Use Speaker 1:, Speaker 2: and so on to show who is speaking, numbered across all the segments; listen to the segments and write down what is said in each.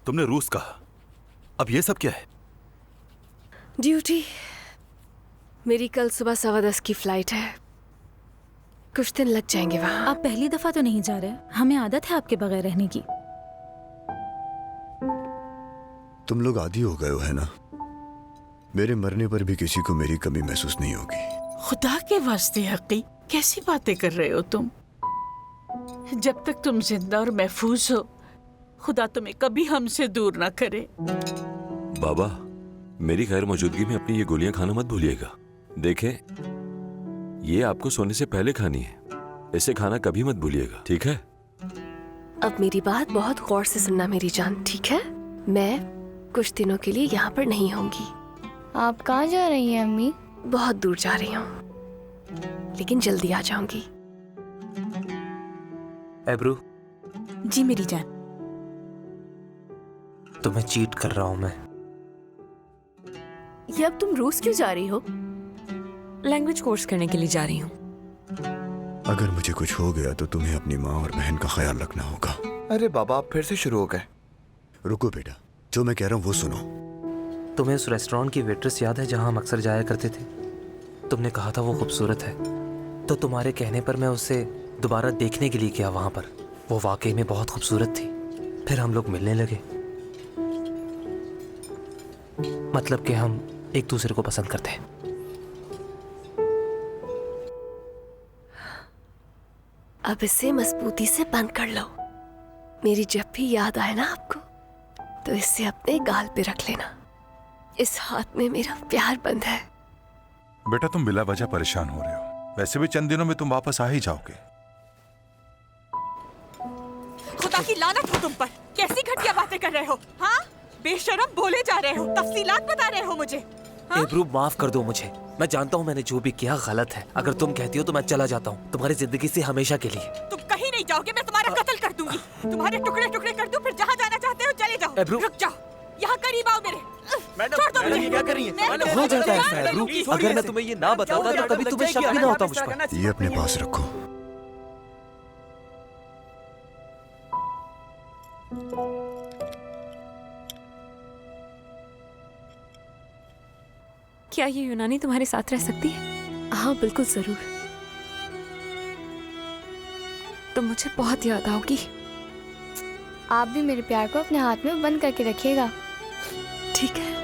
Speaker 1: तुमने रूस कहा, अब ये सब क्या है?
Speaker 2: ड्यूटी। मेरी कल सुबह 10:15 की फ्लाइट है। कुछ दिन लग जाएंगे वहाँ।
Speaker 3: आप पहली दफा तो नहीं जा रहे, हमें आदत है आपके बगैर रहने की।
Speaker 4: तुम लोग आदी हो गए हो, है ना? मेरे मरने पर भी किसी को मेरी कमी महसूस नहीं होगी।
Speaker 5: खुदा के वास्ते हकी, कैसी बातें कर रहे हो तुम? जब तक तुम जिंदा और महफूज हो, खुदा तुम्हें कभी हमसे दूर ना करे।
Speaker 6: बाबा, मेरी गैर मौजूदगी में अपनी ये गोलियां खाना मत भूलिएगा। देखें, ये आपको सोने से पहले खानी है, इसे खाना कभी मत भूलिएगा, ठीक है?
Speaker 2: अब मेरी बात बहुत गौर से सुनना मेरी जान, ठीक है? मैं कुछ दिनों के लिए यहाँ पर नहीं होंगी।
Speaker 7: आप कहाँ जा रही हैं अम्मी?
Speaker 2: बहुत दूर जा रही हूँ, लेकिन जल्दी आ जाऊंगी।
Speaker 8: एब्रू,
Speaker 3: जी मेरी जान।
Speaker 8: तुम्हें चीट कर रहा हूं मैं।
Speaker 9: ये अब तुम रूस क्यों जा रही हो?
Speaker 10: लैंग्वेज कोर्स करने के लिए जा रही हूँ।
Speaker 4: अगर मुझे कुछ हो गया तो तुम्हें अपनी माँ और बहन का ख्याल रखना होगा।
Speaker 11: अरे बाबा, आप फिर से शुरू हो गए।
Speaker 4: रुको बेटा, जो मैं कह रहा हूँ वो सुनो।
Speaker 8: तुम्हें उस रेस्टोरेंट की वेट्रेस याद है जहां हम अक्सर जाया करते थे? तुमने कहा था वो खूबसूरत है, तो तुम्हारे कहने पर मैं उसे दोबारा देखने के लिए गया वहां पर। वो वाकई में बहुत खूबसूरत थी। फिर हम लोग मिलने लगे, मतलब कि हम एक दूसरे को पसंद करते हैं।
Speaker 2: अब इसे मजबूती से बंद कर लो। मेरी जब भी याद आए ना आपको, तो इसे अपने गाल पे रख लेना। इस हाथ में मेरा प्यार बंद है।
Speaker 1: बेटा, तुम बिला वजह परेशान हो रहे हो। वैसे भी चंद दिनों में तुम वापस आ ही जाओगे।
Speaker 12: खुदा की लानत हो तुम पर। कैसी घटिया बातें कर रहे हो? हाँ, बेशरम बोले जा रहे हो, तफसीलात बता रहे हो मुझे। हाँ?
Speaker 8: एब्रू, माफ कर दो मुझे। मैं जानता हूँ मैंने जो भी किया गलत है। अगर तुम कहती हो तो मैं चला जाता हूँ तुम्हारी जिंदगी से हमेशा के लिए।
Speaker 12: तुम कहीं नहीं जाओगे, मैं तुम्हारा कत्ल कर दूंगी। तुम्हारे टुकड़े टुकड़े कर दूं, फिर जहाँ जाना चाहते हो चले जाओ।
Speaker 8: एब्रू,
Speaker 12: रुक जाओ, यहाँ करीब आओ मेरे। छोड़ दो मुझे।
Speaker 8: क्या कर रही है? हो जाता है एब्रू। अगर मैं तुम्हें ये ना बताता तो कभी तुम्हें शक भी ना होता मुझ पर।
Speaker 4: ये अपने पास रखो।
Speaker 10: क्या ये यूनानी तुम्हारे साथ रह सकती है?
Speaker 9: हाँ बिल्कुल जरूर।
Speaker 10: तो मुझे बहुत याद आओगी।
Speaker 7: आप भी मेरे प्यार को अपने हाथ में बंद करके रखिएगा,
Speaker 2: ठीक है?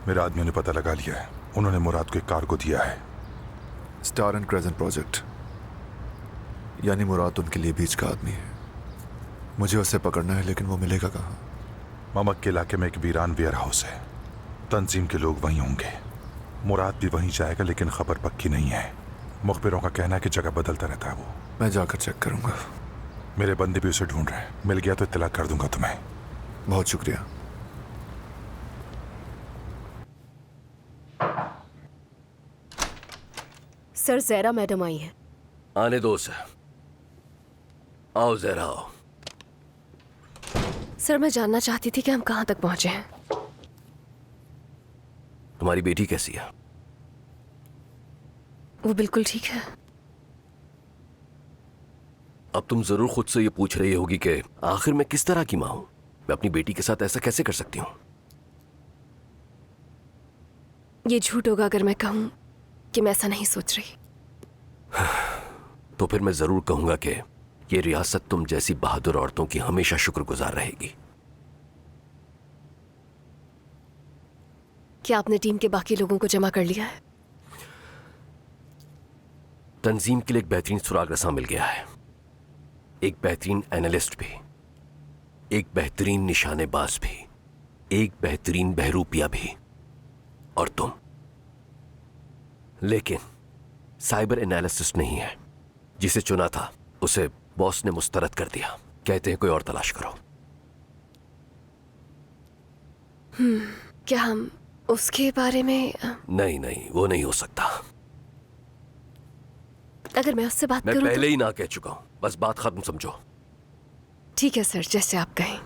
Speaker 1: मेरे आदमियों ने पता लगा लिया है। उन्होंने मुराद को एक कार्गो दिया है।
Speaker 11: स्टार एंड क्रेसेंट प्रोजेक्ट, यानी मुराद उनके लिए बीच का आदमी है। मुझे उसे पकड़ना है, लेकिन वो मिलेगा कहाँ?
Speaker 1: ममक के इलाके में एक वीरान वेयर हाउस है। तंजीम के लोग वहीं होंगे। मुराद भी वहीं जाएगा, लेकिन खबर पक्की नहीं है। मुखबिरों का कहना है कि जगह बदलता रहता है वो।
Speaker 11: मैं जाकर चेक करूंगा।
Speaker 1: मेरे बंदे भी उसे ढूंढ रहे हैं। मिल गया तो इत्तला कर दूंगा तुम्हें।
Speaker 11: बहुत शुक्रिया।
Speaker 9: सर, ज़हरा मैडम आई है।
Speaker 6: आने दो सर। आओ ज़हरा, आओ।
Speaker 2: सर, मैं जानना चाहती थी कि हम कहाँ तक पहुँचे हैं।
Speaker 13: तुम्हारी बेटी कैसी है?
Speaker 2: वो बिल्कुल ठीक है।
Speaker 13: अब तुम जरूर खुद से ये पूछ रही होगी कि आखिर मैं किस तरह की मां हूं? मैं अपनी बेटी के साथ ऐसा कैसे कर सकती हूं?
Speaker 2: ये झूठ होगा अगर मैं कहूं कि मैं ऐसा नहीं सोच रही।
Speaker 13: तो फिर मैं जरूर कहूंगा कि ये रियासत तुम जैसी बहादुर औरतों की हमेशा शुक्रगुजार रहेगी।
Speaker 2: क्या आपने टीम के बाकी लोगों को जमा कर लिया है?
Speaker 13: तंजीम के लिए एक बेहतरीन सुराग रसा मिल गया है, एक बेहतरीन एनालिस्ट भी, एक बेहतरीन निशानेबाज भी, एक बेहतरीन बहरूपिया भी, और तुम। लेकिन साइबर एनालिसिस्ट नहीं है। जिसे चुना था उसे बॉस ने मुस्तरद कर दिया। कहते हैं कोई और तलाश करो।
Speaker 2: क्या हम उसके बारे में
Speaker 13: नहीं नहीं, वो नहीं हो सकता।
Speaker 2: अगर मैं उससे बात
Speaker 13: मैं
Speaker 2: करूं
Speaker 13: पहले
Speaker 2: तो...
Speaker 13: ही ना कह चुका हूं। बस बात खत्म समझो।
Speaker 2: ठीक है सर, जैसे आप कहें।